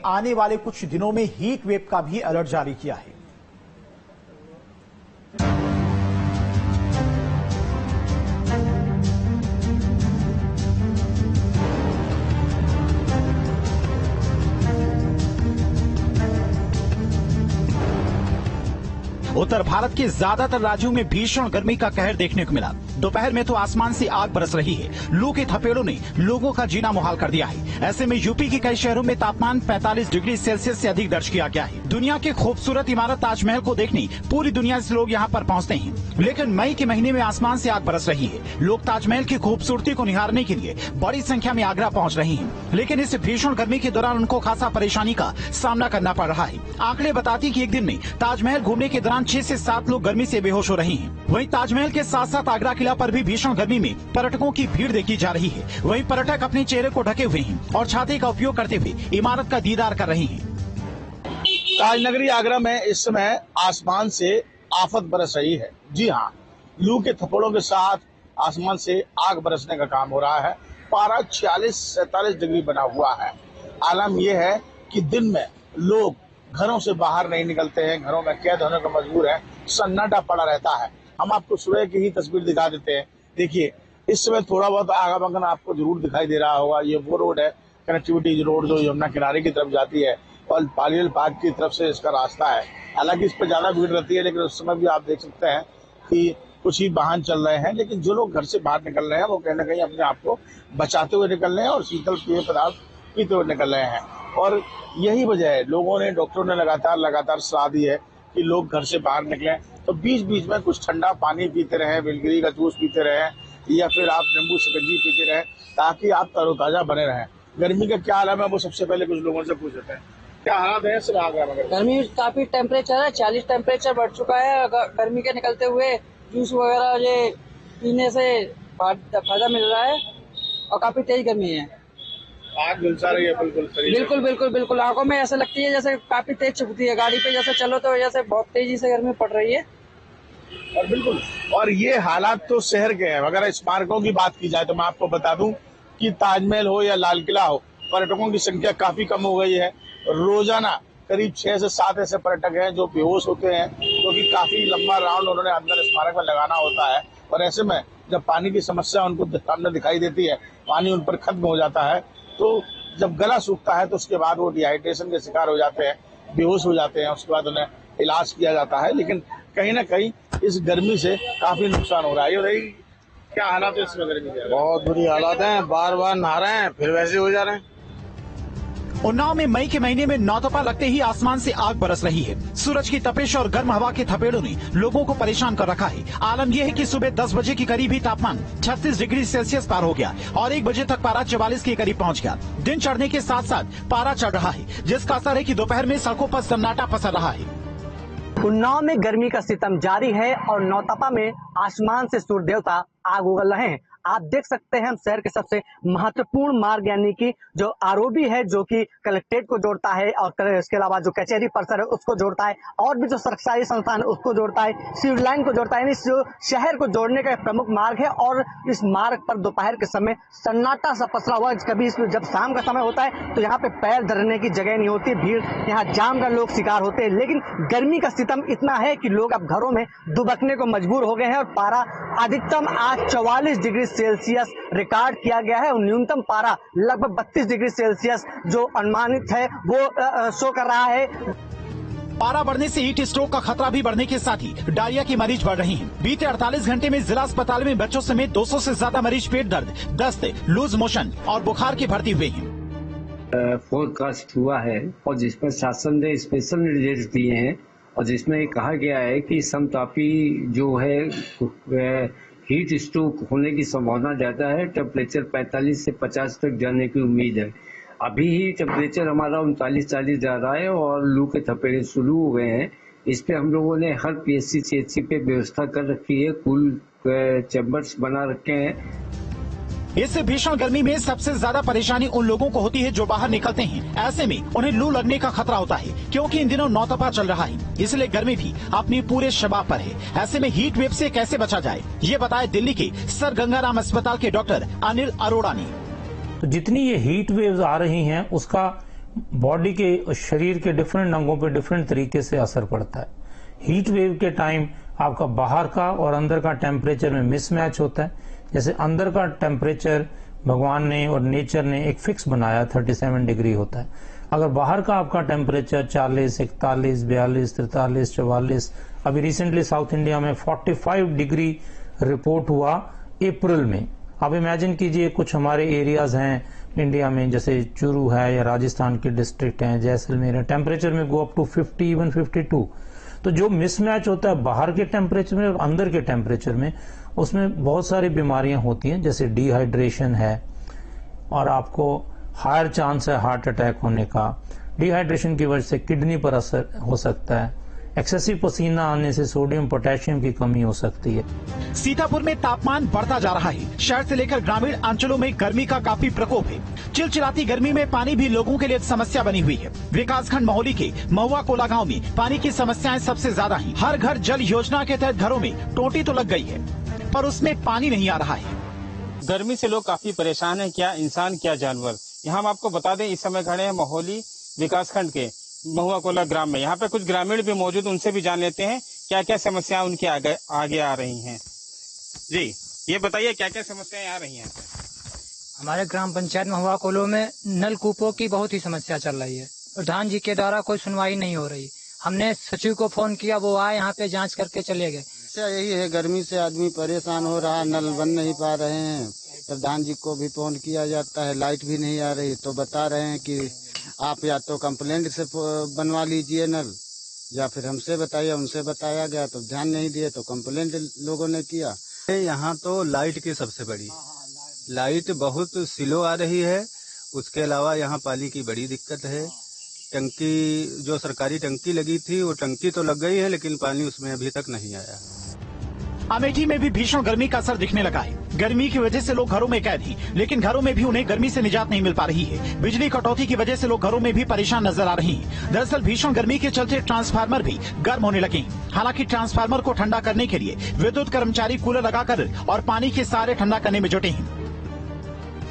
आने वाले कुछ दिनों में हीट वेव का भी अलर्ट जारी किया है। उत्तर भारत के ज्यादातर राज्यों में भीषण गर्मी का कहर देखने को मिला। दोपहर में तो आसमान से आग बरस रही है। लू के थपेड़ों ने लोगों का जीना मुहाल कर दिया है। ऐसे में यूपी के कई शहरों में तापमान 45 डिग्री सेल्सियस से अधिक दर्ज किया गया है। दुनिया की खूबसूरत इमारत ताजमहल को देखने पूरी दुनिया से लोग यहाँ पर पहुँचते हैं, लेकिन मई के महीने में आसमान से आग बरस रही है। लोग ताजमहल की खूबसूरती को निहारने के लिए बड़ी संख्या में आगरा पहुँच रहे हैं, लेकिन इस भीषण गर्मी के दौरान उनको खासा परेशानी का सामना करना पड़ रहा है। आंकड़े बताती कि एक दिन में ताजमहल घूमने के दौरान 6 से 7 लोग गर्मी से बेहोश हो रहे हैं। वहीं ताजमहल के साथ साथ आगरा किला पर भी भीषण गर्मी में पर्यटकों की भीड़ देखी जा रही है। वहीं पर्यटक अपने चेहरे को ढके हुए हैं और छाते का उपयोग करते हुए इमारत का दीदार कर रहे हैं। ताजनगरी आगरा में इस समय आसमान से आफत बरस रही है। जी हाँ, लू के थप्पड़ों के साथ आसमान से आग बरसने का काम हो रहा है। पारा 46-47 डिग्री बना हुआ है। आलम यह है कि दिन में लोग घरों से बाहर नहीं निकलते हैं, घरों में कैद होने का मजबूर है, सन्नाटा पड़ा रहता है। हम आपको सुबह की ही तस्वीर दिखा देते हैं। देखिए, इस समय थोड़ा बहुत आवागमन आपको जरूर दिखाई दे रहा होगा। ये वो रोड है, कनेक्टिविटी रोड, जो यमुना किनारे की तरफ जाती है और पालियल पार्क की तरफ से इसका रास्ता है। हालांकि इस पर ज्यादा भीड़ रहती है, लेकिन उस समय भी आप देख सकते हैं कि कुछ ही वाहन चल रहे हैं। लेकिन जो लोग घर से बाहर निकल रहे हैं वो कहीं ना कहीं अपने आप को बचाते हुए निकल रहे हैं और शीतल पेय पदार्थ पीते हुए निकल रहे हैं। और यही वजह है, लोगों ने, डॉक्टरों ने लगातार सलाह दी है कि लोग घर से बाहर निकलें तो बीच बीच में कुछ ठंडा पानी पीते रहें, बिलगिरी का जूस पीते रहें या फिर आप नींबू शिकंजी पीते रहें, ताकि आप तरोताजा बने रहें। गर्मी का क्या हालत है वो सबसे पहले कुछ लोगों से पूछ लेते हैं। क्या हालात है सर आगरा में? गर्मी काफी टेम्परेचर है, 40 टेम्परेचर बढ़ चुका है। गर्मी के निकलते हुए जूस वगैरह ये पीने से फायदा मिल रहा है और काफी तेज गर्मी है। आग झुलसा रही है बिल्कुल आंखों में ऐसे लगती है जैसे काफी तेज चुभती है। गाड़ी पे जैसे चलो तो जैसे बहुत तेजी से गर्मी पड़ रही है। और बिल्कुल, और ये हालात तो शहर के हैं। अगर स्मारकों की बात की जाए तो मैं आपको बता दूं कि ताजमहल हो या लाल किला हो, पर्यटकों की संख्या काफी कम हो गई है। रोजाना करीब 6 से 7 ऐसे पर्यटक हैं जो बेहोश होते हैं, क्योंकि काफी लंबा राउंड उन्होंने अंदर स्मारक में लगाना होता है। और ऐसे में जब पानी की समस्या उनको सामने दिखाई देती है, पानी उन पर खत्म हो जाता है, तो जब गला सूखता है तो उसके बाद वो डिहाइड्रेशन के शिकार हो जाते हैं, बेहोश हो जाते हैं। उसके बाद उन्हें इलाज किया जाता है। लेकिन कहीं ना कहीं इस गर्मी से काफी नुकसान हो रहा है। ये क्या हालात है इसमें गर्मी के? बहुत बुरी हालात हैं, बार बार नहा रहे हैं फिर वैसे हो जा रहे हैं। उन्नाव में मई के महीने में नौतपा लगते ही आसमान से आग बरस रही है। सूरज की तपिश और गर्म हवा के थपेड़ों ने लोगों को परेशान कर रखा है। आलम यह है कि सुबह 10 बजे के करीब ही तापमान 36 डिग्री सेल्सियस पार हो गया और 1 बजे तक पारा 44 के करीब पहुंच गया। दिन चढ़ने के साथ साथ पारा चढ़ रहा है, जिसका असर है कि दोपहर में सड़कों पर सन्नाटा पसर रहा है। उन्नाव में गर्मी का सितम जारी है और नौतपा में आसमान से सूर्य देवता आग उगल रहे हैं। आप देख सकते हैं हम शहर के सबसे महत्वपूर्ण मार्ग यानी कि जो आरओबी है, जो कि कलेक्ट्रेट को जोड़ता है और इसके अलावा जो कचहरी परिसर है उसको जोड़ता है और भी जो सरकारी संस्थान है उसको जोड़ता है, सिविल लाइन को जोड़ता है, यानी जो शहर को जोड़ने का प्रमुख मार्ग है। और इस मार्ग पर दोपहर के समय सन्नाटा सा पसरा हुआ। कभी जब शाम का समय होता है तो यहाँ पे पैर धरने की जगह नहीं होती, भीड़, यहाँ जाम का लोग शिकार होते हैं। लेकिन गर्मी का सितम इतना है कि लोग अब घरों में दुबकने को मजबूर हो गए हैं और पारा अधिकतम आज 44 डिग्री सेल्सियस रिकॉर्ड किया गया है और न्यूनतम पारा लगभग 32 डिग्री सेल्सियस जो अनुमानित है वो शो कर रहा है। पारा बढ़ने से हीट स्ट्रोक का खतरा भी बढ़ने के साथ ही डायरिया के मरीज बढ़ रहे हैं। बीते 48 घंटे में जिला अस्पताल में बच्चों समेत 200 से ज्यादा मरीज पेट दर्द, दस्त, लूज मोशन और बुखार की भर्ती हुए हैं। फोरकास्ट हुआ है और जिसमें शासन ने स्पेशल निर्देश दिए हैं और जिसमें कहा गया है कि समतापी जो है हीट स्ट्रोक होने की संभावना ज्यादा है। टेम्परेचर 45 से 50 तक जाने की उम्मीद है। अभी ही टेम्परेचर हमारा 39-40 जा रहा है और लू के थपेड़े शुरू हो गए हैं। इस पे हम लोगों ने हर पीएचसी सीएचसी पे व्यवस्था कर रखी है, कूल चैम्बर्स बना रखे हैं। इस भीषण गर्मी में सबसे ज्यादा परेशानी उन लोगों को होती है जो बाहर निकलते हैं। ऐसे में उन्हें लू लगने का खतरा होता है, क्योंकि इन दिनों नौतपा चल रहा है, इसलिए गर्मी भी अपनी पूरे शबाब पर है। ऐसे में हीट वेव से कैसे बचा जाए, ये बताया दिल्ली के सर गंगाराम अस्पताल के डॉक्टर अनिल अरोड़ा ने। तो जितनी ये हीट वेव्स आ रही हैं उसका बॉडी के शरीर के डिफरेंट अंगों पे डिफरेंट तरीके से असर पड़ता है। हीट वेव के टाइम आपका बाहर का और अंदर का टेम्परेचर में मिसमैच होता है। जैसे अंदर का टेम्परेचर भगवान ने और नेचर ने एक फिक्स बनाया 37 डिग्री होता है। अगर बाहर का आपका टेम्परेचर 40, 41, 42, 43, 44, अभी रिसेंटली साउथ इंडिया में 45 डिग्री रिपोर्ट हुआ अप्रैल में। आप इमेजिन कीजिए कुछ हमारे एरियाज हैं इंडिया में, जैसे चूरू है या राजस्थान के डिस्ट्रिक्ट हैं, जैसलमेर है, टेम्परेचर में गो अप टू 50, इवन 52। तो जो मिसमैच होता है बाहर के टेम्परेचर में और अंदर के टेम्परेचर में, उसमें बहुत सारी बीमारियां होती हैं, जैसे डिहाइड्रेशन है और आपको हायर चांस है हार्ट अटैक होने का। डिहाइड्रेशन की वजह से किडनी पर असर हो सकता है। एक्सेसिव पसीना आने से सोडियम पोटेशियम की कमी हो सकती है। सीतापुर में तापमान बढ़ता जा रहा है। शहर से लेकर ग्रामीण अंचलों में गर्मी का काफी प्रकोप है। चिलचिलाती गर्मी में पानी भी लोगों के लिए समस्या बनी हुई है। विकासखंड महोली के महुआ कोला गांव में पानी की समस्याएं सबसे ज्यादा हैं। हर घर जल योजना के तहत घरों में टोटी तो लग गई है, पर उसमें पानी नहीं आ रहा है। गर्मी से लोग काफी परेशान हैं, क्या इंसान क्या जानवर। यहाँ हम आपको बता दें, इस समय खड़े हैं महोली विकासखंड के महुआ कोला ग्राम में। यहाँ पे कुछ ग्रामीण भी मौजूद, उनसे भी जान लेते हैं क्या क्या समस्याएं उनके आगे आ रही हैं। जी, ये बताइए क्या क्या समस्याएं आ रही हैं। हमारे ग्राम पंचायत महुआ कोलो में नलकूपों की बहुत ही समस्या चल रही है। प्रधान जी के द्वारा कोई सुनवाई नहीं हो रही। हमने सचिव को फोन किया, वो आए यहाँ पे जांच करके चले गए। यही है, गर्मी से आदमी परेशान हो रहा है, नल बन नहीं पा रहे हैं। प्रधान जी को भी फोन किया जाता है, लाइट भी नहीं आ रही, तो बता रहे हैं कि आप या तो कंप्लेंट से बनवा लीजिए नल, या फिर हमसे बताइए। उनसे बताया गया तो ध्यान नहीं दिए, तो कंप्लेंट लोगों ने किया। यहाँ तो लाइट की सबसे बड़ी लाइट बहुत स्लो आ रही है। उसके अलावा यहाँ पानी की बड़ी दिक्कत है। टंकी जो सरकारी टंकी लगी थी, वो टंकी तो लग गई है, लेकिन पानी उसमें अभी तक नहीं आया। अमेठी में भी भीषण गर्मी का असर दिखने लगा है। गर्मी की वजह से लोग घरों में कैद हैं, लेकिन घरों में भी उन्हें गर्मी से निजात नहीं मिल पा रही है। बिजली कटौती की वजह से लोग घरों में भी परेशान नजर आ रही हैं। दरअसल भीषण गर्मी के चलते ट्रांसफार्मर भी गर्म होने लगे हैं। हालांकि ट्रांसफार्मर को ठंडा करने के लिए विद्युत कर्मचारी कूलर लगाकर और पानी के सहारे ठंडा करने में जुटे हैं।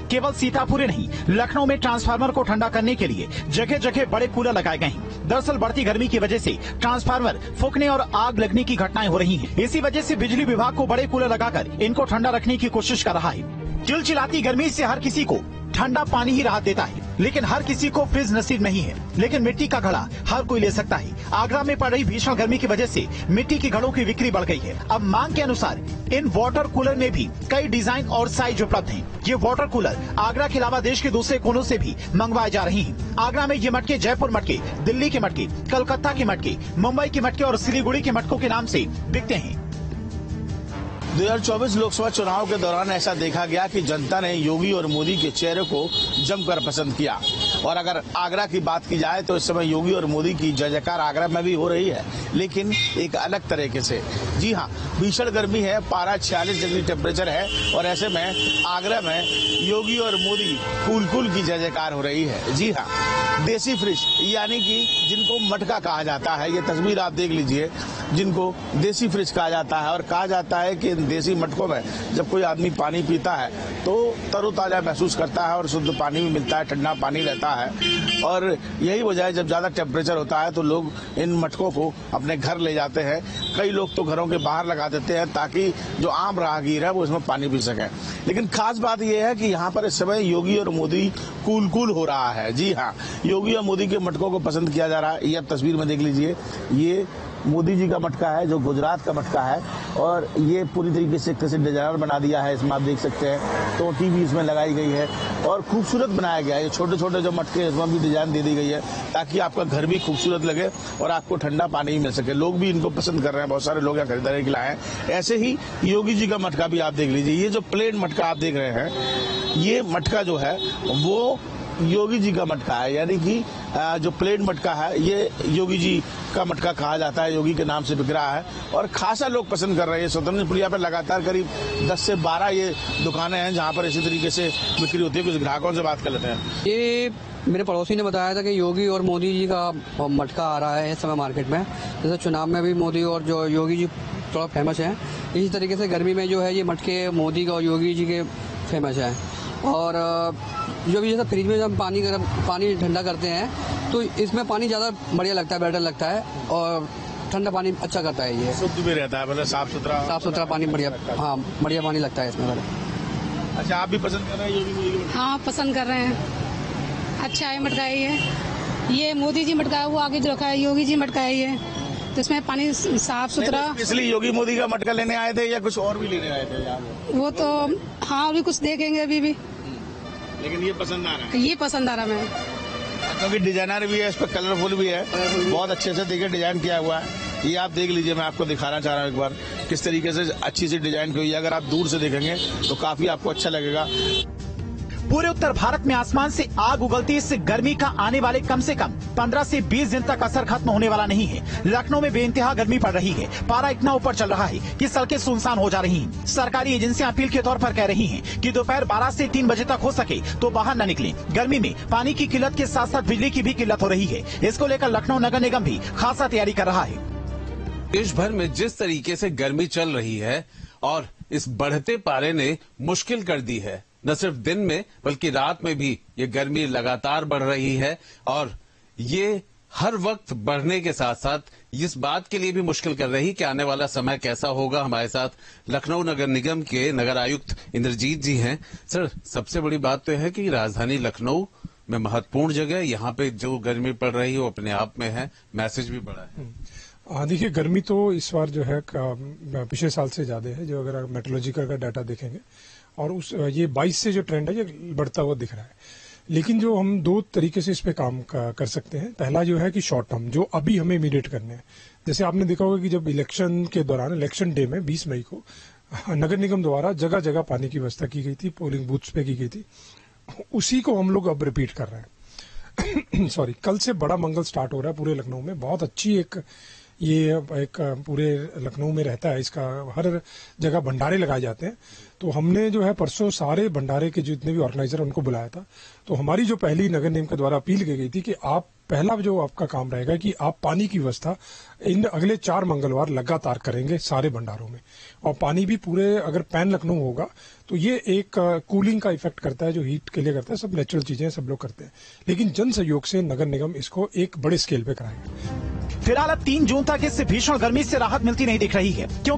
केवल सीतापुर ही नहीं, लखनऊ में ट्रांसफार्मर को ठंडा करने के लिए जगह जगह बड़े कूलर लगाए गए हैं। दरअसल बढ़ती गर्मी की वजह से ट्रांसफार्मर फूकने और आग लगने की घटनाएं हो रही हैं। इसी वजह से बिजली विभाग को बड़े कूलर लगाकर इनको ठंडा रखने की कोशिश कर रहा है। चिलचिलाती गर्मी से हर किसी को ठंडा पानी ही राहत देता है, लेकिन हर किसी को फ्रिज नसीब नहीं है। लेकिन मिट्टी का घड़ा हर कोई ले सकता है। आगरा में पड़ रही भीषण गर्मी की वजह से मिट्टी के घड़ों की बिक्री बढ़ गई है। अब मांग के अनुसार इन वाटर कूलर में भी कई डिजाइन और साइज उपलब्ध हैं। ये वाटर कूलर आगरा के अलावा देश के दूसरे कोनों से भी मंगवाए जा रहे हैं। आगरा में ये मटके जयपुर मटके, दिल्ली के मटके, कलकत्ता के मटके, मुंबई के मटके और सिलीगुड़ी के मटकों के नाम से बिकते हैं। 2024 लोकसभा चुनाव के दौरान ऐसा देखा गया कि जनता ने योगी और मोदी के चेहरे को जमकर पसंद किया। और अगर आगरा की बात की जाए तो इस समय योगी और मोदी की जय जयकार आगरा में भी हो रही है, लेकिन एक अलग तरीके से। जी हाँ, भीषण गर्मी है, पारा 46 डिग्री टेम्परेचर है और ऐसे में आगरा में योगी और मोदी कूल की जय जयकार हो रही है। जी हाँ, देसी फ्रिज यानी कि जिनको मटका कहा जाता है, ये तस्वीर आप देख लीजिए, जिनको देसी फ्रिज कहा जाता है। और कहा जाता है कि देसी मटकों में जब कोई आदमी पानी पीता है तो तरोताजा महसूस करता है और शुद्ध पानी भी मिलता है, ठंडा पानी रहता है। और यही वजह है, जब ज्यादा टेम्परेचर होता है तो लोग इन मटकों को अपने घर ले जाते हैं। कई लोग तो घरों के बाहर लगा देते हैं ताकि जो आम राहगीर है वो इसमें पानी पी सके। लेकिन खास बात यह है कि यहाँ पर इस समय योगी और मोदी कूल हो रहा है। जी हाँ, योगी और मोदी के मटकों को पसंद किया जा रहा है। ये आप तस्वीर में देख लीजिए, ये मोदी जी का मटका है जो गुजरात का मटका है और ये पूरी तरीके से डिजाइनर बना दिया है। इसमें आप देख सकते हैं टोटी भी इसमें लगाई गई है और खूबसूरत बनाया गया है। ये छोटे छोटे जो मटके हैं इसमें भी डिजाइन दे दी गई है ताकि आपका घर भी खूबसूरत लगे और आपको ठंडा पानी भी मिल सके। लोग भी इनको पसंद कर रहे हैं, बहुत सारे लोग यहाँ खरीदारी के लिए आए हैं। ऐसे ही योगी जी का मटका भी आप देख लीजिए। ये जो प्लेन मटका आप देख रहे हैं, ये मटका जो है वो योगी जी का मटका है, यानी कि जो प्लेन मटका है ये योगी जी का मटका कहा जाता है, योगी के नाम से बिक रहा है और खासा लोग पसंद कर रहे हैं। स्वतंत्रपुर यहाँ पर लगातार करीब 10 से 12 ये दुकानें हैं जहाँ पर इसी तरीके से बिक्री होती है। कुछ ग्राहकों से बात कर लेते हैं। ये मेरे पड़ोसी ने बताया था कि योगी और मोदी जी का मटका आ रहा है इस समय मार्केट में। जैसे चुनाव में भी मोदी और जो योगी जी थोड़ा फेमस हैं, इसी तरीके से गर्मी में जो है ये मटके मोदी का और योगी जी के फेमस हैं। और जो भी जैसे फ्रिज में जब पानी ठंडा करते हैं तो इसमें पानी ज़्यादा बढ़िया लगता है, बेटर लगता है और ठंडा पानी अच्छा करता है। ये शुद्ध भी रहता है, मतलब साफ सुथरा पानी बढ़िया, हाँ बढ़िया पानी लगता है इसमें। अच्छा, आप भी पसंद कर रहे हैं योगी मोदी की मटका? हाँ पसंद कर रहे हैं, अच्छा है मटका ये मोदी जी मटका है, वो आगे जो रखा है योगी जी मटका है ये, तो इसमें पानी साफ सुथरा। इसलिए योगी मोदी का मटका लेने आए थे या कुछ और भी लेने आए थे यहाँ? वो तो हाँ अभी कुछ देखेंगे अभी भी, लेकिन ये पसंद आ रहा है। ये पसंद आ रहा है क्योंकि डिजाइनर भी है, इस पर कलरफुल भी है, बहुत अच्छे से देखिए डिजाइन किया हुआ है। ये आप देख लीजिए, मैं आपको दिखाना चाह रहा हूँ एक बार किस तरीके से अच्छी सी डिजाइन की हुई है। अगर आप दूर से देखेंगे तो काफी आपको अच्छा लगेगा। पूरे उत्तर भारत में आसमान से आग उगलती इस गर्मी का आने वाले कम से कम 15 से 20 दिन तक असर खत्म होने वाला नहीं है। लखनऊ में बेइंतहा गर्मी पड़ रही है, पारा इतना ऊपर चल रहा है कि सड़कें सुनसान हो जा रही हैं। सरकारी एजेंसियां अपील के तौर पर कह रही हैं कि दोपहर 12 से 3 बजे तक हो सके तो बाहर न निकलें। गर्मी में पानी की किल्लत के साथ साथ बिजली की भी किल्लत हो रही है। इसको लेकर लखनऊ नगर निगम भी खासा तैयारी कर रहा है। देश भर में जिस तरीके से गर्मी चल रही है और इस बढ़ते पारे ने मुश्किल कर दी है, न सिर्फ दिन में बल्कि रात में भी ये गर्मी लगातार बढ़ रही है और ये हर वक्त बढ़ने के साथ साथ इस बात के लिए भी मुश्किल कर रही कि आने वाला समय कैसा होगा। हमारे साथ लखनऊ नगर निगम के नगर आयुक्त इंद्रजीत जी हैं। सर, सबसे बड़ी बात तो है कि राजधानी लखनऊ में महत्वपूर्ण जगह, यहाँ पे जो गर्मी पड़ रही है वो अपने आप में है, मैसेज भी बड़ा है। देखिए, गर्मी तो इस बार जो है पिछले साल से ज्यादा है, जो अगर मेट्रोलॉजिकल का डाटा देखेंगे, और ये 22 से जो ट्रेंड है ये बढ़ता हुआ दिख रहा है। लेकिन जो हम दो तरीके से इस पे काम कर सकते हैं। पहला जो है कि शॉर्ट टर्म, जो अभी हमें इमीडिएट करने हैं। जैसे आपने देखा होगा कि जब इलेक्शन के दौरान, इलेक्शन डे में 20 मई को नगर निगम द्वारा जगह जगह पानी की व्यवस्था की गई थी, पोलिंग बूथ्स पे की गई थी, उसी को हम लोग अब रिपीट कर रहे हैं। सॉरी, कल से बड़ा मंगल स्टार्ट हो रहा है पूरे लखनऊ में। बहुत अच्छी एक पूरे लखनऊ में रहता है, इसका हर जगह भंडारे लगाए जाते हैं। तो हमने जो है परसों सारे भंडारे के जितने भी ऑर्गेनाइजर उनको बुलाया था। तो हमारी जो पहली नगर निगम के द्वारा अपील की गई थी कि आप पहला जो आपका काम रहेगा कि आप पानी की व्यवस्था इन अगले 4 मंगलवार लगातार करेंगे सारे भंडारों में। और पानी भी पूरे, अगर पैन लखनऊ होगा तो ये एक कूलिंग का इफेक्ट करता है, जो हीट के लिए करता है। सब नेचुरल चीजें सब लोग करते हैं, लेकिन जन सहयोग से नगर निगम इसको एक बड़े स्केल पे कराएगा। फिलहाल अब 3 जून तक इस भीषण गर्मी से राहत मिलती नहीं दिख रही है, क्योंकि